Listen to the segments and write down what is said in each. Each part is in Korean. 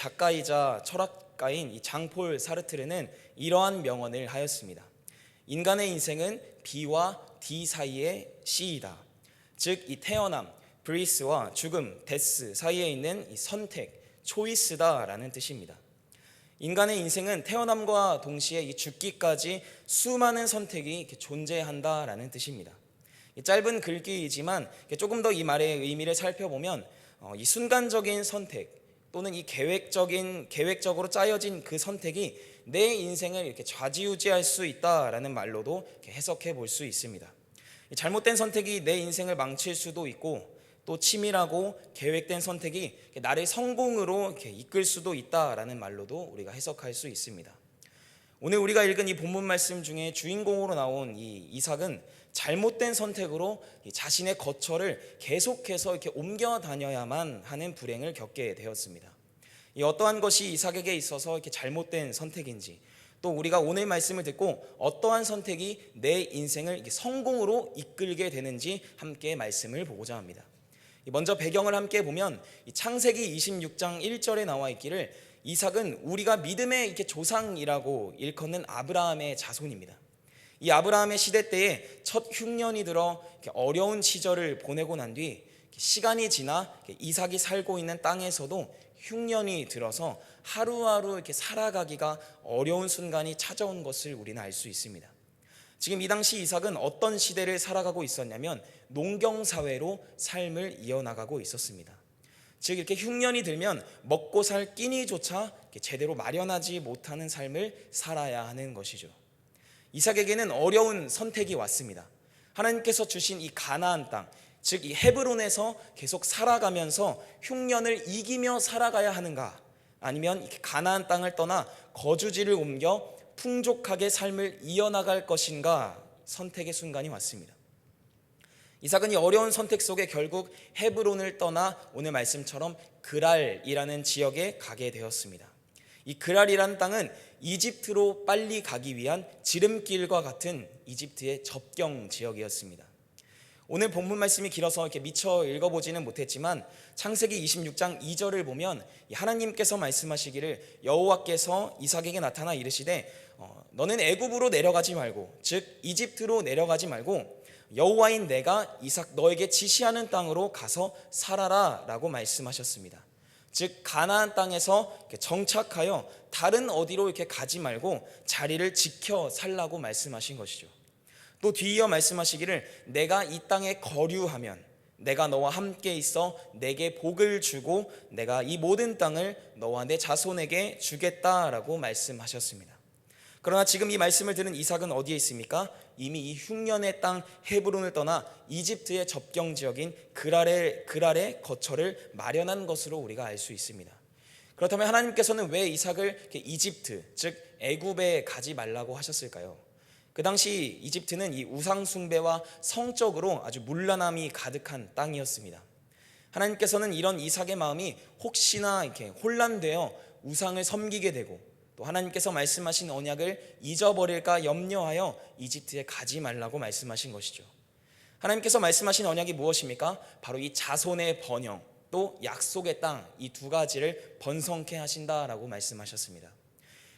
작가이자 철학가인 이 장폴 사르트르는 이러한 명언을 하였습니다. 인간의 인생은 B와 D 사이의 C이다. 즉 이 태어남, 브리스와 죽음, 데스 사이에 있는 이 선택, 초이스다라는 뜻입니다. 인간의 인생은 태어남과 동시에 이 죽기까지 수많은 선택이 이렇게 존재한다라는 뜻입니다. 짧은 글귀이지만 조금 더 이 말의 의미를 살펴보면 이 순간적인 선택 또는 이 계획적으로 짜여진 그 선택이 내 인생을 이렇게 좌지우지할 수 있다라는 말로도 이렇게 해석해 볼 수 있습니다. 잘못된 선택이 내 인생을 망칠 수도 있고 또 치밀하고 계획된 선택이 나를 성공으로 이렇게 이끌 수도 있다라는 말로도 우리가 해석할 수 있습니다. 오늘 우리가 읽은 이 본문 말씀 중에 주인공으로 나온 이 이삭은 잘못된 선택으로 자신의 거처를 계속해서 이렇게 옮겨 다녀야만 하는 불행을 겪게 되었습니다. 이 어떠한 것이 이삭에게 있어서 이렇게 잘못된 선택인지, 또 우리가 오늘 말씀을 듣고 어떠한 선택이 내 인생을 성공으로 이끌게 되는지 함께 말씀을 보고자 합니다. 먼저 배경을 함께 보면 창세기 26장 1절에 나와 있기를 이삭은 우리가 믿음의 이렇게 조상이라고 일컫는 아브라함의 자손입니다. 이 아브라함의 시대 때에 첫 흉년이 들어 어려운 시절을 보내고 난 뒤 시간이 지나 이삭이 살고 있는 땅에서도 흉년이 들어서 하루하루 이렇게 살아가기가 어려운 순간이 찾아온 것을 우리는 알 수 있습니다. 지금 이 당시 이삭은 어떤 시대를 살아가고 있었냐면 농경사회로 삶을 이어나가고 있었습니다. 즉 이렇게 흉년이 들면 먹고 살 끼니조차 제대로 마련하지 못하는 삶을 살아야 하는 것이죠. 이삭에게는 어려운 선택이 왔습니다. 하나님께서 주신 이 가나안 땅, 즉 이 헤브론에서 계속 살아가면서 흉년을 이기며 살아가야 하는가, 아니면 이 가나안 땅을 떠나 거주지를 옮겨 풍족하게 삶을 이어나갈 것인가 선택의 순간이 왔습니다. 이삭은 이 어려운 선택 속에 결국 헤브론을 떠나 오늘 말씀처럼 그랄이라는 지역에 가게 되었습니다. 이 그랄이라는 땅은 이집트로 빨리 가기 위한 지름길과 같은 이집트의 접경 지역이었습니다. 오늘 본문 말씀이 길어서 이렇게 미처 읽어보지는 못했지만 창세기 26장 2절을 보면 하나님께서 말씀하시기를 여호와께서 이삭에게 나타나 이르시되 너는 애굽으로 내려가지 말고, 즉 이집트로 내려가지 말고 여호와인 내가 이삭 너에게 지시하는 땅으로 가서 살아라 라고 말씀하셨습니다. 즉 가나안 땅에서 정착하여 다른 어디로 이렇게 가지 말고 자리를 지켜 살라고 말씀하신 것이죠. 또 뒤이어 말씀하시기를 내가 이 땅에 거류하면 내가 너와 함께 있어 내게 복을 주고 내가 이 모든 땅을 너와 내 자손에게 주겠다라고 말씀하셨습니다. 그러나 지금 이 말씀을 들은 이삭은 어디에 있습니까? 이미 이 흉년의 땅 헤브론을 떠나 이집트의 접경 지역인 그랄의 거처를 마련한 것으로 우리가 알 수 있습니다. 그렇다면 하나님께서는 왜 이삭을 이집트, 즉 애굽에 가지 말라고 하셨을까요? 그 당시 이집트는 이 우상 숭배와 성적으로 아주 문란함이 가득한 땅이었습니다. 하나님께서는 이런 이삭의 마음이 혹시나 이렇게 혼란되어 우상을 섬기게 되고 또 하나님께서 말씀하신 언약을 잊어버릴까 염려하여 이집트에 가지 말라고 말씀하신 것이죠. 하나님께서 말씀하신 언약이 무엇입니까? 바로 이 자손의 번영, 또 약속의 땅, 이 두 가지를 번성케 하신다라고 말씀하셨습니다.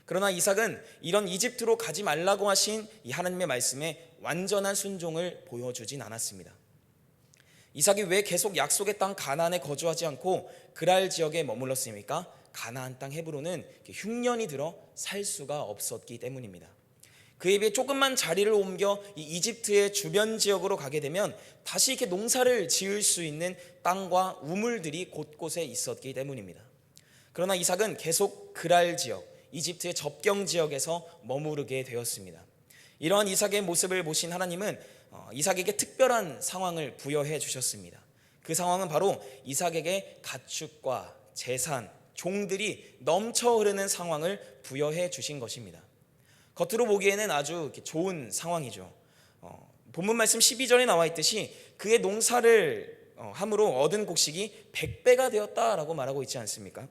그러나 이삭은 이런 이집트로 가지 말라고 하신 이 하나님의 말씀에 완전한 순종을 보여주진 않았습니다. 이삭이 왜 계속 약속의 땅 가나안에 거주하지 않고 그랄 지역에 머물렀습니까? 가나안 땅 헤브론은 흉년이 들어 살 수가 없었기 때문입니다. 그에 비해 조금만 자리를 옮겨 이 이집트의 주변 지역으로 가게 되면 다시 이렇게 농사를 지을 수 있는 땅과 우물들이 곳곳에 있었기 때문입니다. 그러나 이삭은 계속 그랄 지역, 이집트의 접경 지역에서 머무르게 되었습니다. 이러한 이삭의 모습을 보신 하나님은 이삭에게 특별한 상황을 부여해 주셨습니다. 그 상황은 바로 이삭에게 가축과 재산, 종들이 넘쳐 흐르는 상황을 부여해 주신 것입니다. 겉으로 보기에는 아주 좋은 상황이죠. 본문 말씀 12절에 나와 있듯이 그의 농사를 함으로 얻은 곡식이 100배가 되었다라고 말하고 있지 않습니까?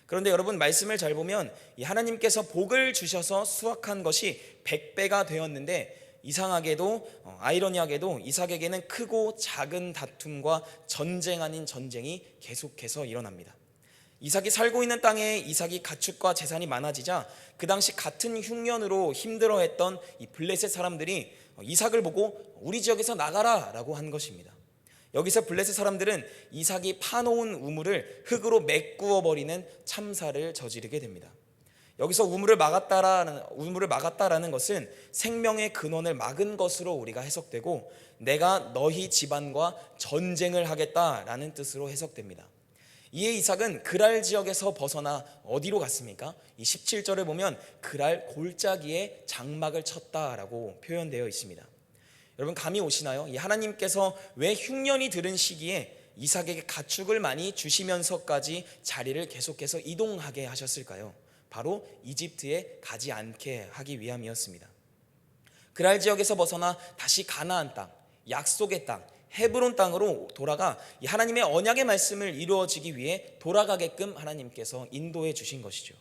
그런데 여러분 말씀을 잘 보면 하나님께서 복을 주셔서 수확한 것이 100배가 되었는데 이상하게도 아이러니하게도 이삭에게는 크고 작은 다툼과 전쟁 아닌 전쟁이 계속해서 일어납니다. 이삭이 살고 있는 땅에 이삭이 가축과 재산이 많아지자 그 당시 같은 흉년으로 힘들어했던 이 블레셋 사람들이 이삭을 보고 우리 지역에서 나가라 라고 한 것입니다. 여기서 블레셋 사람들은 이삭이 파놓은 우물을 흙으로 메꾸어 버리는 참사를 저지르게 됩니다. 여기서 우물을 막았다라는 것은 생명의 근원을 막은 것으로 우리가 해석되고 내가 너희 집안과 전쟁을 하겠다라는 뜻으로 해석됩니다. 이에 이삭은 그랄 지역에서 벗어나 어디로 갔습니까? 이 17절을 보면 그랄 골짜기에 장막을 쳤다라고 표현되어 있습니다. 여러분 감이 오시나요? 이 하나님께서 왜 흉년이 들은 시기에 이삭에게 가축을 많이 주시면서까지 자리를 계속해서 이동하게 하셨을까요? 바로 이집트에 가지 않게 하기 위함이었습니다. 그랄 지역에서 벗어나 다시 가나안 땅, 약속의 땅, 헤브론 땅으로 돌아가 하나님의 언약의 말씀을 이루어지기 위해 돌아가게끔 하나님께서 인도해 주신 것이죠.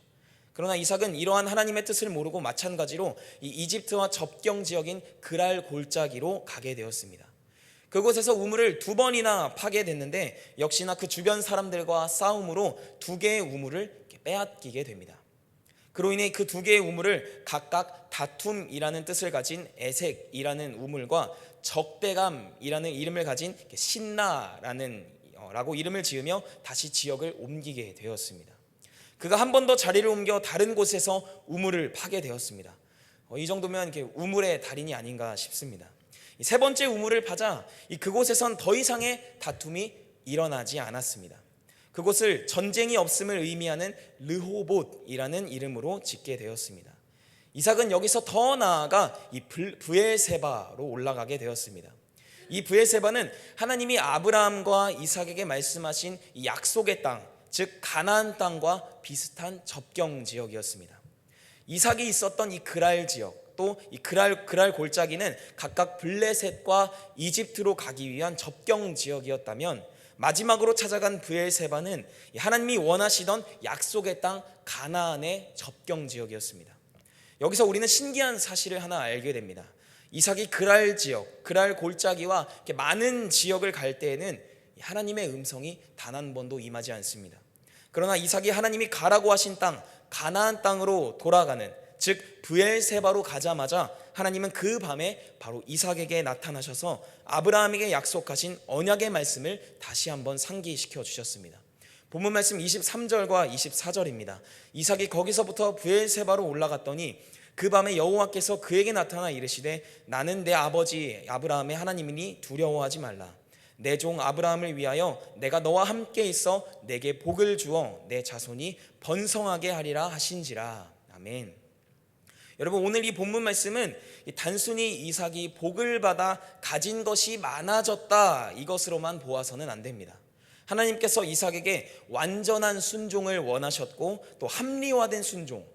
그러나 이삭은 이러한 하나님의 뜻을 모르고 마찬가지로 이 이집트와 접경 지역인 그랄 골짜기로 가게 되었습니다. 그곳에서 우물을 2번이나 파게 됐는데 역시나 그 주변 사람들과 싸움으로 2개의 우물을 빼앗기게 됩니다. 그로 인해 그 2개의 우물을 각각 다툼이라는 뜻을 가진 에색이라는 우물과 적대감이라는 이름을 가진 신나라고 이름을 지으며 다시 지역을 옮기게 되었습니다. 그가 한 번 더 자리를 옮겨 다른 곳에서 우물을 파게 되었습니다. 이 정도면 우물의 달인이 아닌가 싶습니다. 3번째 우물을 파자 그곳에선 더 이상의 다툼이 일어나지 않았습니다. 그곳을 전쟁이 없음을 의미하는 르호봇이라는 이름으로 짓게 되었습니다. 이삭은 여기서 더 나아가 이 브엘세바로 올라가게 되었습니다. 이 브엘세바는 하나님이 아브라함과 이삭에게 말씀하신 이 약속의 땅, 즉 가나안 땅과 비슷한 접경 지역이었습니다. 이삭이 있었던 이 그랄 지역, 또 이 그랄 골짜기는 각각 블레셋과 이집트로 가기 위한 접경 지역이었다면 마지막으로 찾아간 브엘세바는 하나님이 원하시던 약속의 땅 가나안의 접경 지역이었습니다. 여기서 우리는 신기한 사실을 하나 알게 됩니다. 이삭이 그랄 지역, 그랄 골짜기와 많은 지역을 갈 때에는 하나님의 음성이 단 한 번도 임하지 않습니다. 그러나 이삭이 하나님이 가라고 하신 땅 가나안 땅으로 돌아가는, 즉 브엘세바로 가자마자 하나님은 그 밤에 바로 이삭에게 나타나셔서 아브라함에게 약속하신 언약의 말씀을 다시 한번 상기시켜 주셨습니다. 본문 말씀 23절과 24절입니다. 이삭이 거기서부터 브엘세바로 올라갔더니 그 밤에 여호와께서 그에게 나타나 이르시되 나는 내 아버지 아브라함의 하나님이니 두려워하지 말라. 내 종 아브라함을 위하여 내가 너와 함께 있어 내게 복을 주어 내 자손이 번성하게 하리라 하신지라. 아멘. 여러분 오늘 이 본문 말씀은 단순히 이삭이 복을 받아 가진 것이 많아졌다 이것으로만 보아서는 안 됩니다. 하나님께서 이삭에게 완전한 순종을 원하셨고 또 합리화된 순종,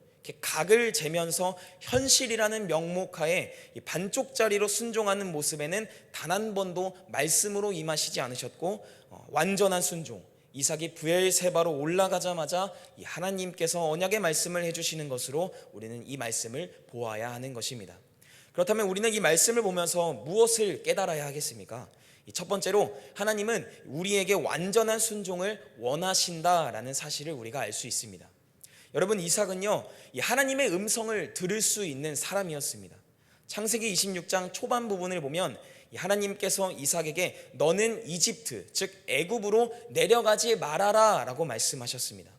각을 재면서 현실이라는 명목하에 반쪽짜리로 순종하는 모습에는 단 한 번도 말씀으로 임하시지 않으셨고 완전한 순종, 이삭이 브엘세바로 올라가자마자 하나님께서 언약의 말씀을 해주시는 것으로 우리는 이 말씀을 보아야 하는 것입니다. 그렇다면 우리는 이 말씀을 보면서 무엇을 깨달아야 하겠습니까? 첫 번째로 하나님은 우리에게 완전한 순종을 원하신다라는 사실을 우리가 알 수 있습니다. 여러분 이삭은요 하나님의 음성을 들을 수 있는 사람이었습니다. 창세기 26장 초반 부분을 보면 하나님께서 이삭에게 너는 이집트 즉 애굽으로 내려가지 말아라 라고 말씀하셨습니다.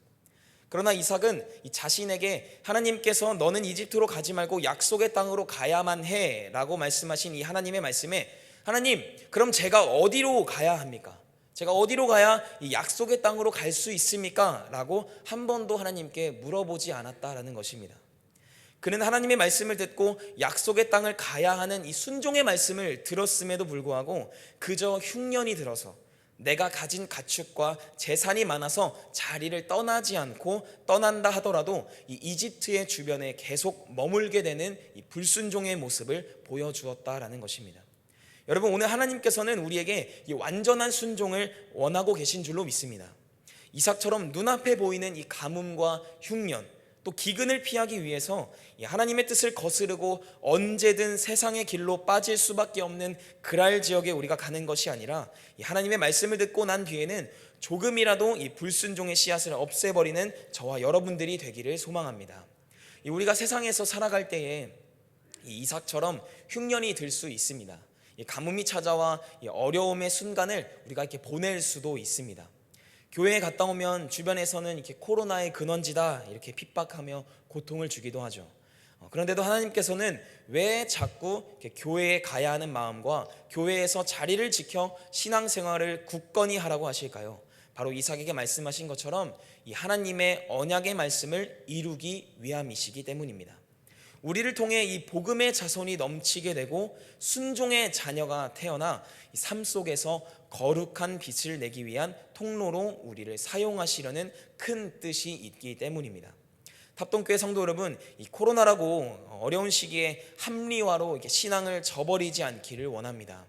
그러나 이삭은 자신에게 하나님께서 너는 이집트로 가지 말고 약속의 땅으로 가야만 해 라고 말씀하신 이 하나님의 말씀에 하나님 그럼 제가 어디로 가야 합니까? 제가 어디로 가야 이 약속의 땅으로 갈 수 있습니까? 라고 한 번도 하나님께 물어보지 않았다라는 것입니다. 그는 하나님의 말씀을 듣고 약속의 땅을 가야 하는 이 순종의 말씀을 들었음에도 불구하고 그저 흉년이 들어서 내가 가진 가축과 재산이 많아서 자리를 떠나지 않고 떠난다 하더라도 이 이집트의 주변에 계속 머물게 되는 이 불순종의 모습을 보여주었다라는 것입니다. 여러분 오늘 하나님께서는 우리에게 이 완전한 순종을 원하고 계신 줄로 믿습니다. 이삭처럼 눈앞에 보이는 이 가뭄과 흉년 또 기근을 피하기 위해서 하나님의 뜻을 거스르고 언제든 세상의 길로 빠질 수밖에 없는 그랄 지역에 우리가 가는 것이 아니라 하나님의 말씀을 듣고 난 뒤에는 조금이라도 이 불순종의 씨앗을 없애버리는 저와 여러분들이 되기를 소망합니다. 우리가 세상에서 살아갈 때에 이 이삭처럼 흉년이 들 수 있습니다. 가뭄이 찾아와 어려움의 순간을 우리가 이렇게 보낼 수도 있습니다. 교회에 갔다 오면 주변에서는 이렇게 코로나의 근원지다 이렇게 핍박하며 고통을 주기도 하죠. 그런데도 하나님께서는 왜 자꾸 교회에 가야 하는 마음과 교회에서 자리를 지켜 신앙생활을 굳건히 하라고 하실까요? 바로 이삭에게 말씀하신 것처럼 이 하나님의 언약의 말씀을 이루기 위함이시기 때문입니다. 우리를 통해 이 복음의 자손이 넘치게 되고 순종의 자녀가 태어나 삶 속에서 거룩한 빛을 내기 위한 통로로 우리를 사용하시려는 큰 뜻이 있기 때문입니다. 탑동교회 성도 여러분, 이 코로나라고 어려운 시기에 합리화로 이렇게 신앙을 저버리지 않기를 원합니다.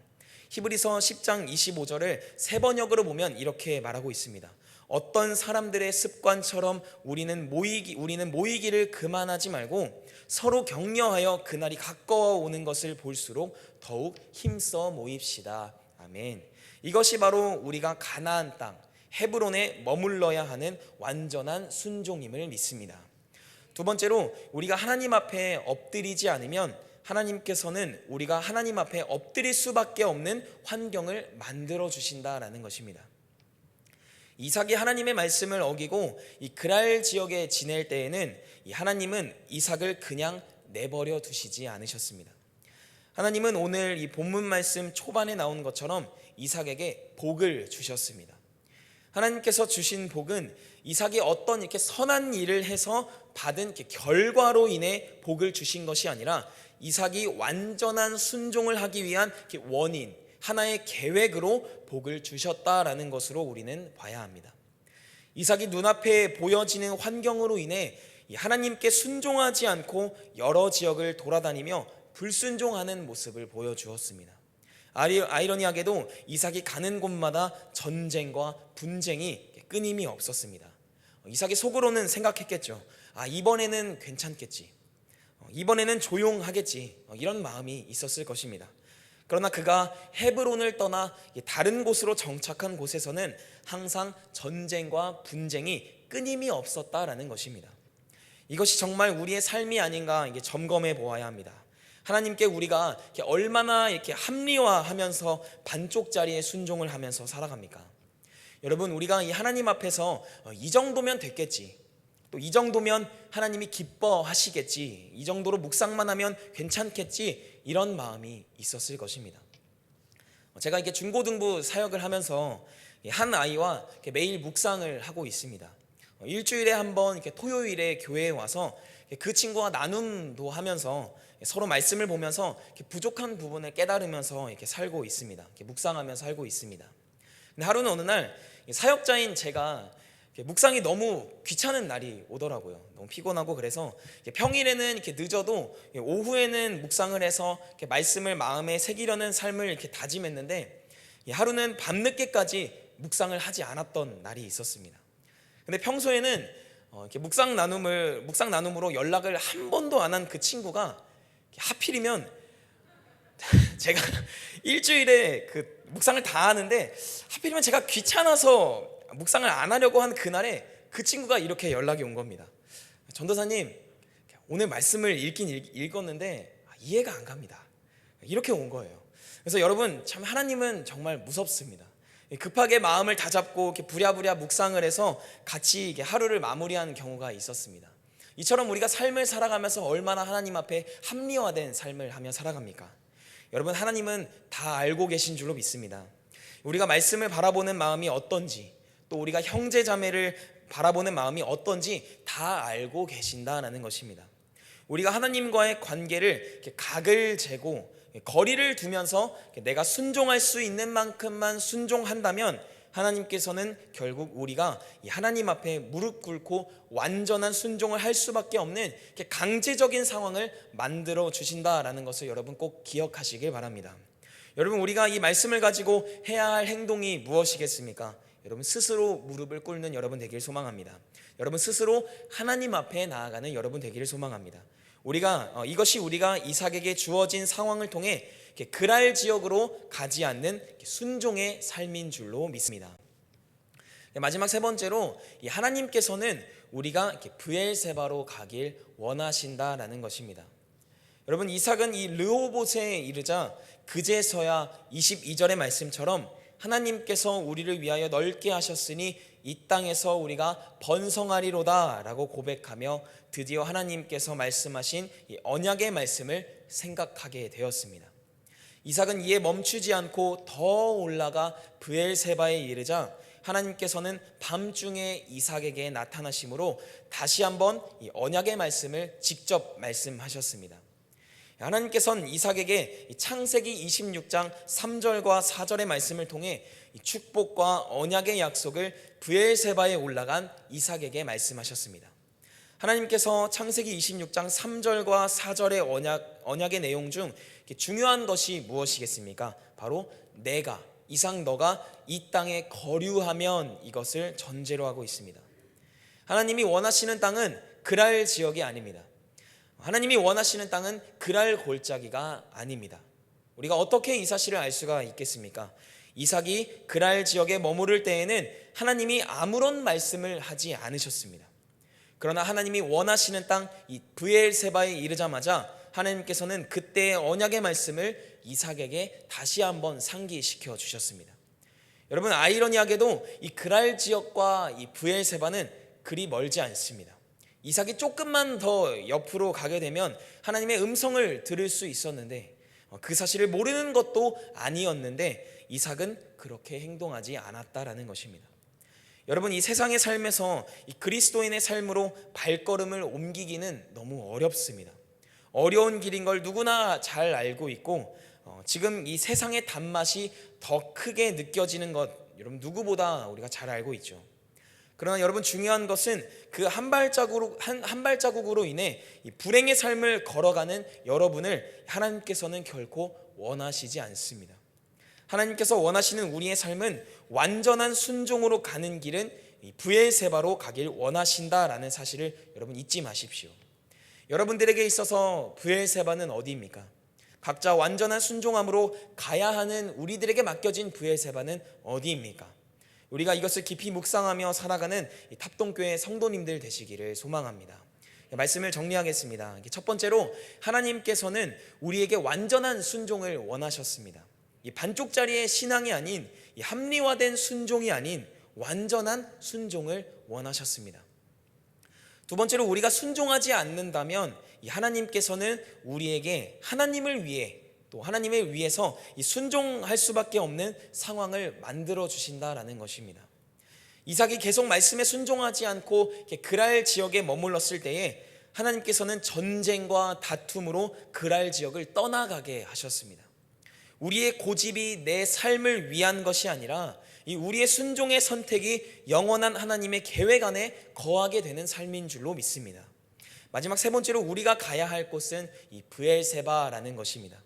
히브리서 10장 25절을 세 번역으로 보면 이렇게 말하고 있습니다. 어떤 사람들의 습관처럼 우리는 모이기를 그만하지 말고 서로 격려하여 그날이 가까워 오는 것을 볼수록 더욱 힘써 모입시다. 아멘. 이것이 바로 우리가 가나안 땅 헤브론에 머물러야 하는 완전한 순종임을 믿습니다. 두 번째로, 우리가 하나님 앞에 엎드리지 않으면 하나님께서는 우리가 하나님 앞에 엎드릴 수밖에 없는 환경을 만들어 주신다라는 것입니다. 이삭이 하나님의 말씀을 어기고 이 그랄 지역에 지낼 때에는 이 하나님은 이삭을 그냥 내버려 두시지 않으셨습니다. 하나님은 오늘 이 본문 말씀 초반에 나온 것처럼 이삭에게 복을 주셨습니다. 하나님께서 주신 복은 이삭이 어떤 이렇게 선한 일을 해서 받은 이렇게 결과로 인해 복을 주신 것이 아니라 이삭이 완전한 순종을 하기 위한 원인, 하나의 계획으로 복을 주셨다라는 것으로 우리는 봐야 합니다. 이삭이 눈앞에 보여지는 환경으로 인해 하나님께 순종하지 않고 여러 지역을 돌아다니며 불순종하는 모습을 보여주었습니다. 아이러니하게도 이삭이 가는 곳마다 전쟁과 분쟁이 끊임이 없었습니다. 이삭이 속으로는 생각했겠죠. 이번에는 괜찮겠지, 이번에는 조용하겠지, 이런 마음이 있었을 것입니다. 그러나 그가 헤브론을 떠나 다른 곳으로 정착한 곳에서는 항상 전쟁과 분쟁이 끊임이 없었다라는 것입니다. 이것이 정말 우리의 삶이 아닌가 점검해 보아야 합니다. 하나님께 우리가 얼마나 이렇게 합리화하면서 반쪽짜리의 순종을 하면서 살아갑니까? 여러분, 우리가 이 하나님 앞에서 이 정도면 됐겠지, 또 이 정도면 하나님이 기뻐하시겠지, 이 정도로 묵상만 하면 괜찮겠지, 이런 마음이 있었을 것입니다. 제가 이렇게 중고등부 사역을 하면서 한 아이와 매일 묵상을 하고 있습니다. 일주일에 한 번 이렇게 토요일에 교회에 와서 그 친구와 나눔도 하면서 서로 말씀을 보면서 부족한 부분을 깨달으면서 이렇게 살고 있습니다. 이렇게 묵상하면서 살고 있습니다. 근데 하루는 어느 날 사역자인 제가 묵상이 너무 귀찮은 날이 오더라고요. 너무 피곤하고, 그래서 평일에는 이렇게 늦어도 오후에는 묵상을 해서 이렇게 말씀을 마음에 새기려는 삶을 이렇게 다짐했는데, 하루는 밤늦게까지 묵상을 하지 않았던 날이 있었습니다. 근데 평소에는 이렇게 묵상 나눔으로 연락을 한 번도 안 한 그 친구가 하필이면 제가 일주일에 그 묵상을 다 하는데 하필이면 제가 귀찮아서 묵상을 안 하려고 한 그날에 그 친구가 이렇게 연락이 온 겁니다. 전도사님, 오늘 말씀을 읽긴 읽었는데 이해가 안 갑니다. 이렇게 온 거예요. 그래서 여러분, 참 하나님은 정말 무섭습니다. 급하게 마음을 다잡고 이렇게 부랴부랴 묵상을 해서 같이 하루를 마무리하는 경우가 있었습니다. 이처럼 우리가 삶을 살아가면서 얼마나 하나님 앞에 합리화된 삶을 하며 살아갑니까? 여러분, 하나님은 다 알고 계신 줄로 믿습니다. 우리가 말씀을 바라보는 마음이 어떤지, 또 우리가 형제 자매를 바라보는 마음이 어떤지 다 알고 계신다는 것입니다. 우리가 하나님과의 관계를 각을 재고 거리를 두면서 내가 순종할 수 있는 만큼만 순종한다면 하나님께서는 결국 우리가 하나님 앞에 무릎 꿇고 완전한 순종을 할 수밖에 없는 강제적인 상황을 만들어 주신다라는 것을 여러분 꼭 기억하시길 바랍니다. 여러분, 우리가 이 말씀을 가지고 해야 할 행동이 무엇이겠습니까? 여러분, 스스로 무릎을 꿇는 여러분 되기를 소망합니다. 여러분, 스스로 하나님 앞에 나아가는 여러분 되기를 소망합니다. 이것이 우리가 이삭에게 주어진 상황을 통해 그랄 지역으로 가지 않는 순종의 삶인 줄로 믿습니다. 마지막 세 번째로 이 하나님께서는 우리가 이렇게 브엘세바로 가길 원하신다라는 것입니다. 여러분, 이삭은 이 르호봇에 이르자 그제서야 22절의 말씀처럼 하나님께서 우리를 위하여 넓게 하셨으니 이 땅에서 우리가 번성하리로다 라고 고백하며 드디어 하나님께서 말씀하신 이 언약의 말씀을 생각하게 되었습니다. 이삭은 이에 멈추지 않고 더 올라가 브엘세바에 이르자 하나님께서는 밤중에 이삭에게 나타나심으로 다시 한번 이 언약의 말씀을 직접 말씀하셨습니다. 하나님께서는 이삭에게 창세기 26장 3절과 4절의 말씀을 통해 축복과 언약의 약속을 브엘세바에 올라간 이삭에게 말씀하셨습니다. 하나님께서 창세기 26장 3절과 4절의 언약의 내용 중 중요한 것이 무엇이겠습니까? 바로 내가, 이삭 너가 이 땅에 거류하면 이것을 전제로 하고 있습니다. 하나님이 원하시는 땅은 그랄 지역이 아닙니다. 하나님이 원하시는 땅은 그랄 골짜기가 아닙니다. 우리가 어떻게 이 사실을 알 수가 있겠습니까? 이삭이 그랄 지역에 머무를 때에는 하나님이 아무런 말씀을 하지 않으셨습니다. 그러나 하나님이 원하시는 땅 이 브엘세바에 이르자마자 하나님께서는 그때의 언약의 말씀을 이삭에게 다시 한번 상기시켜 주셨습니다. 여러분, 아이러니하게도 이 그랄 지역과 이 브엘세바는 그리 멀지 않습니다. 이삭이 조금만 더 옆으로 가게 되면 하나님의 음성을 들을 수 있었는데 그 사실을 모르는 것도 아니었는데 이삭은 그렇게 행동하지 않았다라는 것입니다. 여러분, 이 세상의 삶에서 이 그리스도인의 삶으로 발걸음을 옮기기는 너무 어렵습니다. 어려운 길인 걸 누구나 잘 알고 있고 지금 이 세상의 단맛이 더 크게 느껴지는 것 여러분 누구보다 우리가 잘 알고 있죠. 그러나 여러분, 중요한 것은 그 한 발자국으로 인해 이 불행의 삶을 걸어가는 여러분을 하나님께서는 결코 원하시지 않습니다. 하나님께서 원하시는 우리의 삶은 완전한 순종으로 가는 길은 브엘세바로 가길 원하신다라는 사실을 여러분 잊지 마십시오. 여러분들에게 있어서 브엘세바는 어디입니까? 각자 완전한 순종함으로 가야 하는 우리들에게 맡겨진 브엘세바는 어디입니까? 우리가 이것을 깊이 묵상하며 살아가는 탑동교회 성도님들 되시기를 소망합니다. 말씀을 정리하겠습니다. 첫 번째로, 하나님께서는 우리에게 완전한 순종을 원하셨습니다. 이 반쪽짜리의 신앙이 아닌, 이 합리화된 순종이 아닌 완전한 순종을 원하셨습니다. 두 번째로, 우리가 순종하지 않는다면 이 하나님께서는 우리에게 하나님을 위해 또 하나님을 위해서 이 순종할 수밖에 없는 상황을 만들어 주신다라는 것입니다. 이삭이 계속 말씀에 순종하지 않고 그랄 지역에 머물렀을 때에 하나님께서는 전쟁과 다툼으로 그랄 지역을 떠나가게 하셨습니다. 우리의 고집이 내 삶을 위한 것이 아니라 이 우리의 순종의 선택이 영원한 하나님의 계획 안에 거하게 되는 삶인 줄로 믿습니다. 마지막 세 번째로, 우리가 가야 할 곳은 이 브엘세바라는 것입니다.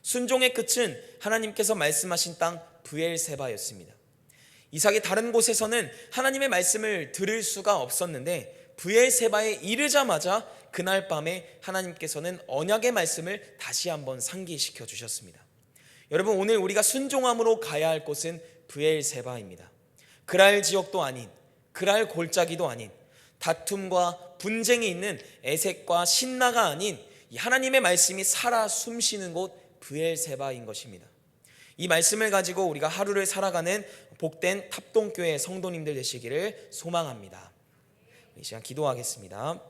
순종의 끝은 하나님께서 말씀하신 땅 브엘세바였습니다. 이삭이 다른 곳에서는 하나님의 말씀을 들을 수가 없었는데 브엘세바에 이르자마자 그날 밤에 하나님께서는 언약의 말씀을 다시 한번 상기시켜 주셨습니다. 여러분, 오늘 우리가 순종함으로 가야 할 곳은 브엘세바입니다. 그랄 지역도 아닌, 그랄 골짜기도 아닌, 다툼과 분쟁이 있는 에색과 신나가 아닌 이 하나님의 말씀이 살아 숨쉬는 곳 브엘세바인 것입니다. 이 말씀을 가지고 우리가 하루를 살아가는 복된 탑동교회 성도님들 되시기를 소망합니다. 이 시간 기도하겠습니다.